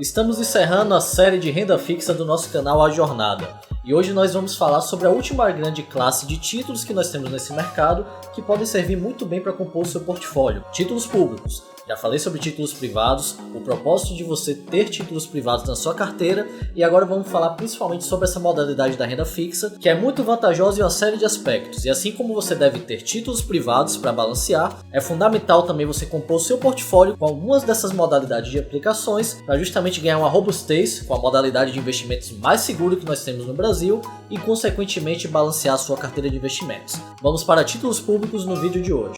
Estamos encerrando a série de renda fixa do nosso canal A Jornada. E hoje nós vamos falar sobre a última grande classe de títulos que nós temos nesse mercado que podem servir muito bem para compor o seu portfólio. Títulos públicos. Já falei sobre títulos privados, o propósito de você ter títulos privados na sua carteira e agora vamos falar principalmente sobre essa modalidade da renda fixa, que é muito vantajosa em uma série de aspectos. E assim como você deve ter títulos privados para balancear, é fundamental também você compor o seu portfólio com algumas dessas modalidades de aplicações para justamente ganhar uma robustez com a modalidade de investimentos mais segura que nós temos no Brasil e consequentemente balancear a sua carteira de investimentos. Vamos para títulos públicos no vídeo de hoje.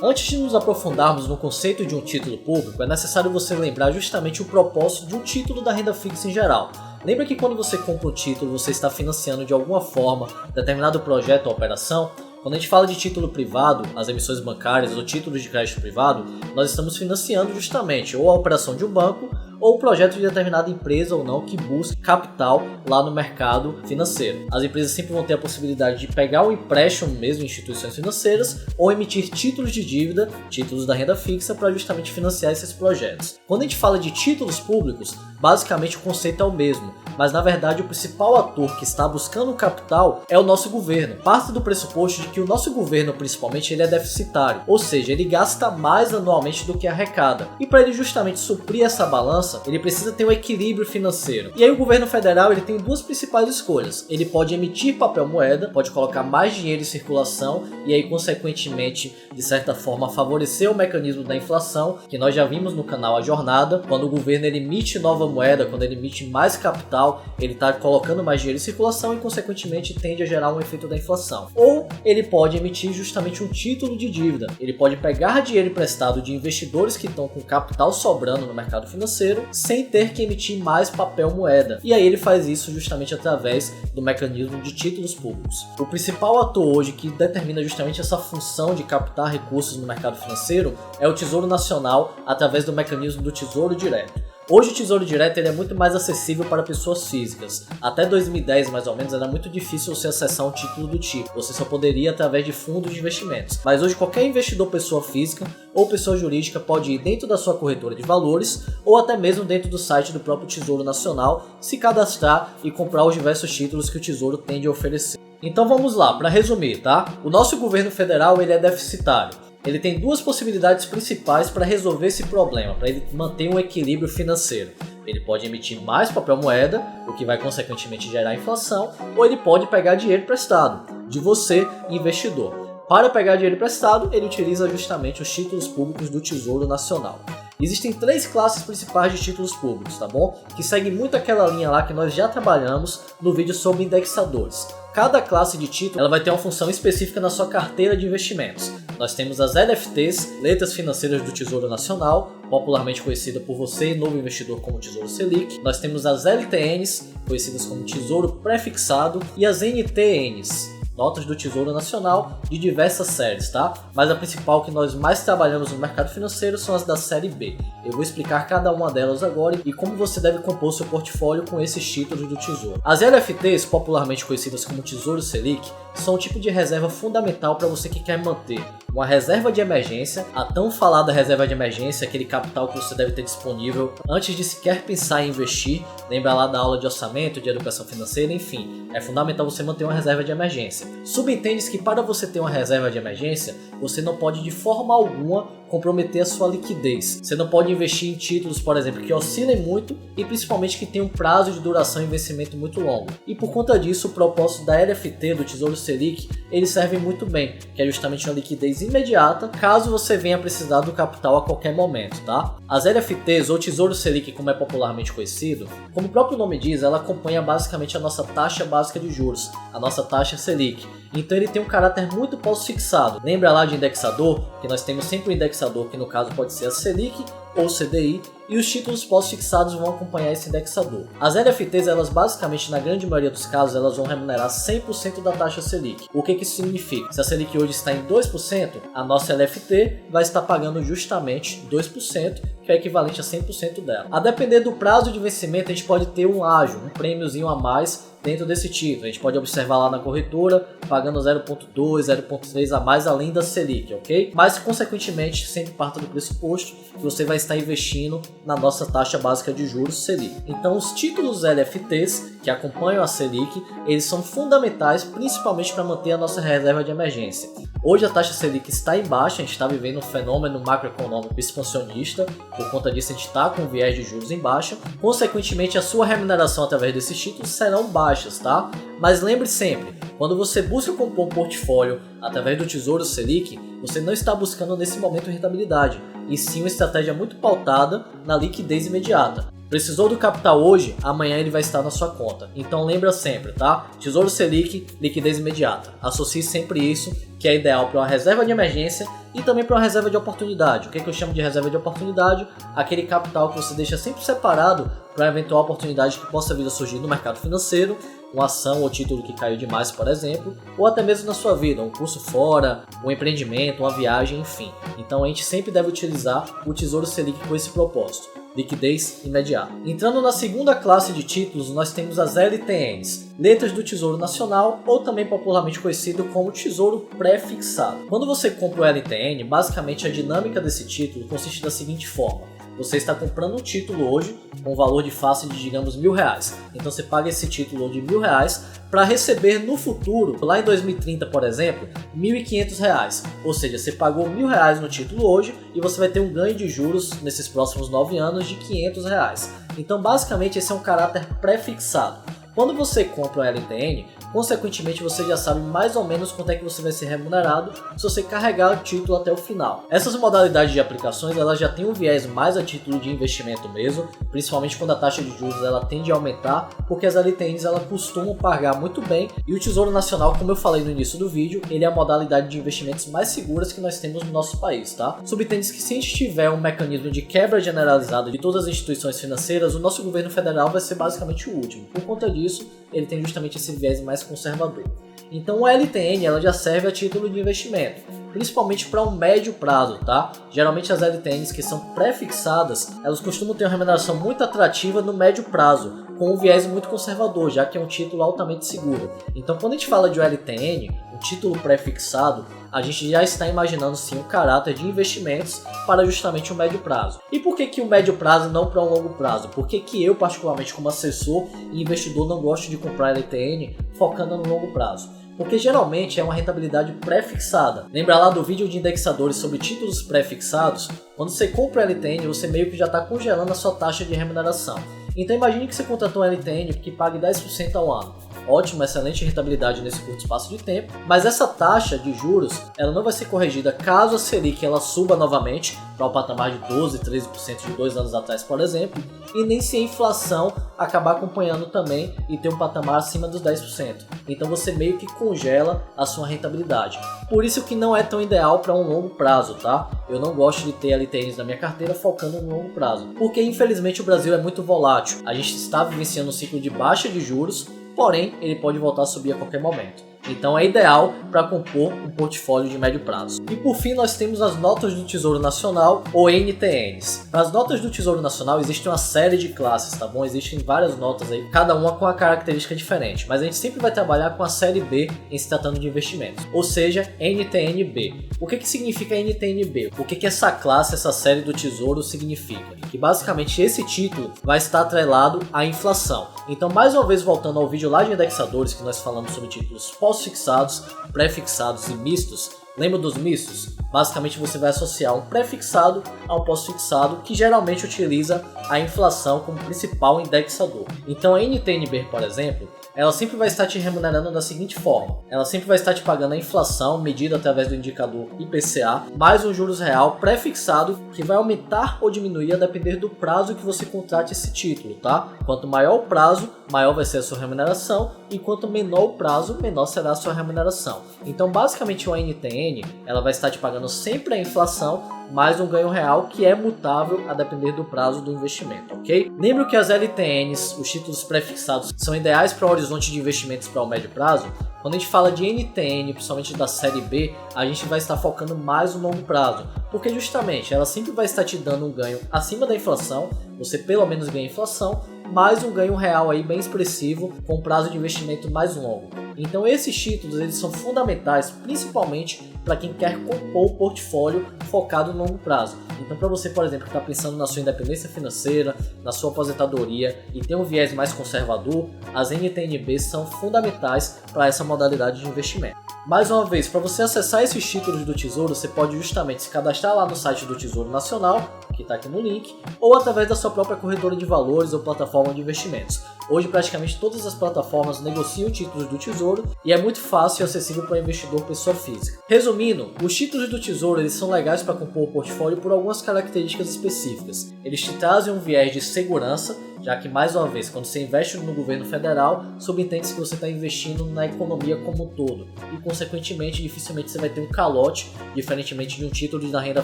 Antes de nos aprofundarmos no conceito de um título público, é necessário você lembrar justamente o propósito de um título da renda fixa em geral. Lembra que quando você compra um título, você está financiando de alguma forma determinado projeto ou operação? Quando a gente fala de título privado, as emissões bancárias ou títulos de crédito privado, nós estamos financiando justamente ou a operação de um banco ou o projeto de determinada empresa ou não que busque capital lá no mercado financeiro. As empresas sempre vão ter a possibilidade de pegar o empréstimo mesmo em instituições financeiras ou emitir títulos de dívida, títulos da renda fixa para justamente financiar esses projetos. Quando a gente fala de títulos públicos, basicamente o conceito é o mesmo, mas na verdade o principal ator que está buscando o capital é o nosso governo. Parte do pressuposto de que o nosso governo principalmente ele é deficitário, ou seja, ele gasta mais anualmente do que arrecada. E para ele justamente suprir essa balança, ele precisa ter um equilíbrio financeiro. E aí o governo federal ele tem duas principais escolhas. Ele pode emitir papel moeda, pode colocar mais dinheiro em circulação e aí consequentemente, de certa forma, favorecer o mecanismo da inflação, que nós já vimos no canal A Jornada. Quando o governo ele emite nova moeda, quando ele emite mais capital, ele está colocando mais dinheiro em circulação e consequentemente tende a gerar um efeito da inflação. Ou ele pode emitir justamente um título de dívida. Ele pode pegar dinheiro emprestado de investidores que estão com capital sobrando no mercado financeiro sem ter que emitir mais papel moeda. E aí ele faz isso justamente através do mecanismo de títulos públicos. O principal ator hoje que determina justamente essa função de captar recursos no mercado financeiro é o Tesouro Nacional através do mecanismo do Tesouro Direto. Hoje o Tesouro Direto ele é muito mais acessível para pessoas físicas. Até 2010 mais ou menos era muito difícil você acessar um título do tipo. Você só poderia através de fundos de investimentos. Mas hoje qualquer investidor pessoa física ou pessoa jurídica pode ir dentro da sua corretora de valores ou até mesmo dentro do site do próprio Tesouro Nacional, se cadastrar e comprar os diversos títulos que o Tesouro tende a oferecer. Então vamos lá, para resumir, tá? O nosso governo federal ele é deficitário. Ele tem duas possibilidades principais para resolver esse problema, para ele manter um equilíbrio financeiro. Ele pode emitir mais papel moeda, o que vai consequentemente gerar inflação, ou ele pode pegar dinheiro emprestado de você, investidor. Para pegar dinheiro emprestado, ele utiliza justamente os títulos públicos do Tesouro Nacional. Existem três classes principais de títulos públicos, tá bom? Que segue muito aquela linha lá que nós já trabalhamos no vídeo sobre indexadores. Cada classe de título ela vai ter uma função específica na sua carteira de investimentos. Nós temos as LFTs, Letras Financeiras do Tesouro Nacional, popularmente conhecida por você, novo investidor, como Tesouro Selic. Nós temos as LTNs, conhecidas como Tesouro Prefixado, e as NTNs, Notas do Tesouro Nacional, de diversas séries, tá? Mas a principal que nós mais trabalhamos no mercado financeiro são as da série B. Eu vou explicar cada uma delas agora e como você deve compor seu portfólio com esses títulos do Tesouro. As LFTs, popularmente conhecidas como Tesouro Selic, são um tipo de reserva fundamental para você que quer manter uma reserva de emergência, a tão falada reserva de emergência, aquele capital que você deve ter disponível antes de sequer pensar em investir. Lembra lá da aula de orçamento, de educação financeira, enfim, é fundamental você manter uma reserva de emergência. Subentende-se que para você ter uma reserva de emergência, você não pode de forma alguma comprometer a sua liquidez. Você não pode investir em títulos, por exemplo, que oscilem muito e principalmente que tenham um prazo de duração e vencimento muito longo. E por conta disso, o propósito da LFT, do Tesouro Selic, eles servem muito bem, que é justamente uma liquidez imediata, caso você venha precisar do capital a qualquer momento, tá? As LFTs, ou Tesouro Selic, como é popularmente conhecido, como o próprio nome diz, ela acompanha basicamente a nossa taxa básica de juros, a nossa taxa Selic. Então ele tem um caráter muito pós-fixado. Lembra lá de indexador? Que nós temos sempre um indexador, que no caso pode ser a Selic ou CDI, e os títulos pós-fixados vão acompanhar esse indexador. As LFTs, elas basicamente, na grande maioria dos casos, elas vão remunerar 100% da taxa Selic. O que isso significa? Se a Selic hoje está em 2%, a nossa LFT vai estar pagando justamente 2%, que é equivalente a 100% dela. A depender do prazo de vencimento, a gente pode ter um ágio, um prêmiozinho a mais dentro desse título. A gente pode observar lá na corretora, pagando 0,2, 0,3 a mais além da Selic, ok? Mas, consequentemente, sempre parta do pressuposto que você vai estar investindo na nossa taxa básica de juros Selic. Então, os títulos LFTs que acompanham a Selic, eles são fundamentais principalmente para manter a nossa reserva de emergência. Hoje a taxa Selic está em baixa, a gente está vivendo um fenômeno macroeconômico expansionista, por conta disso a gente está com viés de juros em baixa, consequentemente a sua remuneração através desses títulos serão baixas, tá? Mas lembre sempre, quando você busca compor um portfólio através do Tesouro Selic, você não está buscando nesse momento rentabilidade, e sim uma estratégia muito pautada na liquidez imediata. Precisou do capital hoje, amanhã ele vai estar na sua conta. Então lembra sempre, tá? Tesouro Selic, liquidez imediata. Associe sempre isso, que é ideal para uma reserva de emergência e também para uma reserva de oportunidade. O que eu chamo de reserva de oportunidade? Aquele capital que você deixa sempre separado para eventual oportunidade que possa vir a surgir no mercado financeiro, uma ação ou título que caiu demais, por exemplo, ou até mesmo na sua vida, um curso fora, um empreendimento, uma viagem, enfim. Então a gente sempre deve utilizar o Tesouro Selic com esse propósito. Liquidez imediata. Entrando na segunda classe de títulos, nós temos as LTNs, letras do Tesouro Nacional, ou também popularmente conhecido como Tesouro Pré-fixado. Quando você compra o LTN, basicamente a dinâmica desse título consiste da seguinte forma: você está comprando um título hoje com um valor de face de, digamos, R$1.000. Então você paga esse título de R$1.000 para receber no futuro, lá em 2030, por exemplo, R$1.500. Ou seja, você pagou R$1.000 no título hoje e você vai ter um ganho de juros nesses próximos 9 anos de R$500. Então, basicamente, esse é um caráter pré-fixado. Quando você compra um LTN, consequentemente você já sabe mais ou menos quanto é que você vai ser remunerado se você carregar o título até o final. Essas modalidades de aplicações, elas já têm um viés mais a título de investimento mesmo, principalmente quando a taxa de juros ela tende a aumentar, porque as LTNs elas costumam pagar muito bem, e o Tesouro Nacional, como eu falei no início do vídeo, ele é a modalidade de investimentos mais seguras que nós temos no nosso país, tá? Subtende-se que se a gente tiver um mecanismo de quebra generalizada de todas as instituições financeiras, o nosso governo federal vai ser basicamente o último. Por conta disso, ele tem justamente esse viés mais conservador. Então o LTN ela já serve a título de investimento, principalmente para um médio prazo, tá? Geralmente as LTNs que são pré-fixadas, elas costumam ter uma remuneração muito atrativa no médio prazo, com um viés muito conservador, já que é um título altamente seguro. Então quando a gente fala de um LTN, um título pré-fixado, a gente já está imaginando sim um caráter de investimentos para justamente o médio prazo. E por que o médio prazo e não para um longo prazo? Por que eu, particularmente como assessor e investidor, não gosto de comprar LTN focando no longo prazo? Porque geralmente é uma rentabilidade pré-fixada. Lembra lá do vídeo de indexadores sobre títulos pré-fixados? Quando você compra o LTN, você meio que já está congelando a sua taxa de remuneração. Então imagine que você contratou um LTN que pague 10% ao ano. Ótimo, excelente rentabilidade nesse curto espaço de tempo, mas essa taxa de juros ela não vai ser corrigida caso a Selic ela suba novamente para o patamar de 12, 13% de 2 anos atrás, por exemplo, e nem se a inflação acabar acompanhando também e ter um patamar acima dos 10%. Então você meio que congela a sua rentabilidade. Por isso que não é tão ideal para um longo prazo, tá? Eu não gosto de ter LTNs na minha carteira focando no longo prazo, porque infelizmente o Brasil é muito volátil. A gente está vivenciando um ciclo de baixa de juros, porém ele pode voltar a subir a qualquer momento. Então é ideal para compor um portfólio de médio prazo. E por fim nós temos as notas do Tesouro Nacional, ou NTNs. Nas notas do Tesouro Nacional existe uma série de classes, tá bom? Existem várias notas aí, cada uma com uma característica diferente, mas a gente sempre vai trabalhar com a série B em se tratando de investimentos, ou seja, NTN-B. O que significa NTN-B? O que essa classe, essa série do Tesouro significa? Que basicamente esse título vai estar atrelado à inflação. Então, mais uma vez voltando ao vídeo lá de indexadores que nós falamos sobre títulos pós-fixados, pré-fixados e mistos, lembra dos mistos? Basicamente você vai associar um pré-fixado a um pós-fixado que geralmente utiliza a inflação como principal indexador. Então a NTN-B, por exemplo, ela sempre vai estar te remunerando da seguinte forma: ela sempre vai estar te pagando a inflação medida através do indicador IPCA, mais um juros real pré-fixado que vai aumentar ou diminuir a depender do prazo que você contrate esse título, tá? Quanto maior o prazo, maior vai ser a sua remuneração, e quanto menor o prazo, menor será a sua remuneração. Então basicamente o NTN, ela vai estar te pagando sempre a inflação mais um ganho real que é mutável a depender do prazo do investimento, ok? Lembro que as LTNs, os títulos pré-fixados, são ideais para o horizonte de investimentos para o médio prazo. Quando a gente fala de NTN, principalmente da série B, a gente vai estar focando mais no longo prazo, porque justamente ela sempre vai estar te dando um ganho acima da inflação, você pelo menos ganha inflação, mais um ganho real aí bem expressivo com um prazo de investimento mais longo. Então esses títulos eles são fundamentais, principalmente para quem quer compor o portfólio focado no longo prazo. Então para você, por exemplo, que está pensando na sua independência financeira, na sua aposentadoria e tem um viés mais conservador, as NTN-Bs são fundamentais para essa modalidade de investimento. Mais uma vez, para você acessar esses títulos do Tesouro, você pode justamente se cadastrar lá no site do Tesouro Nacional, que está aqui no link, ou através da sua própria corretora de valores ou plataforma de investimentos. Hoje praticamente todas as plataformas negociam títulos do Tesouro e é muito fácil e acessível para o investidor pessoa física. Resumindo, os títulos do Tesouro eles são legais para compor o portfólio por algumas características específicas. Eles te trazem um viés de segurança, já que, mais uma vez, quando você investe no governo federal, subentende-se que você está investindo na economia como um todo e, consequentemente, dificilmente você vai ter um calote, diferentemente de um título da renda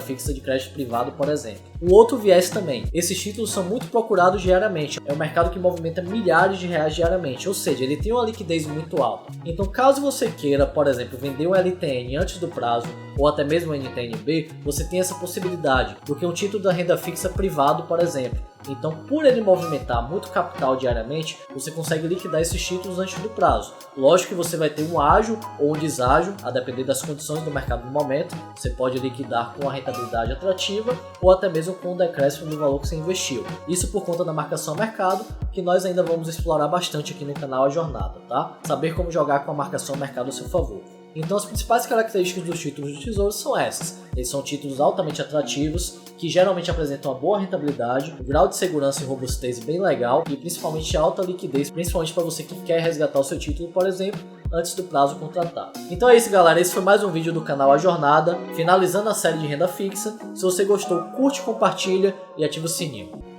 fixa de crédito privado, por exemplo. Um outro viés também, esses títulos são muito procurados diariamente, é um mercado que movimenta milhares de reais diariamente, ou seja, ele tem uma liquidez muito alta. Então, caso você queira, por exemplo, vender um LTN antes do prazo, ou até mesmo um NTN-B, você tem essa possibilidade, porque um título da renda fixa privado, por exemplo. Então, por ele movimentar muito capital diariamente, você consegue liquidar esses títulos antes do prazo. Lógico que você vai ter um ágio ou um deságio, a depender das condições do mercado no momento. Você pode liquidar com uma rentabilidade atrativa ou até mesmo com um decréscimo do valor que você investiu. Isso por conta da marcação a mercado, que nós ainda vamos explorar bastante aqui no canal A Jornada, tá? Saber como jogar com a marcação a mercado a seu favor. Então as principais características dos títulos do Tesouro são essas. Eles são títulos altamente atrativos, que geralmente apresentam uma boa rentabilidade, um grau de segurança e robustez bem legal e principalmente alta liquidez, principalmente para você que quer resgatar o seu título, por exemplo, antes do prazo contratado. Então é isso, galera, esse foi mais um vídeo do canal A Jornada, finalizando a série de renda fixa. Se você gostou, curte, compartilha e ativa o sininho.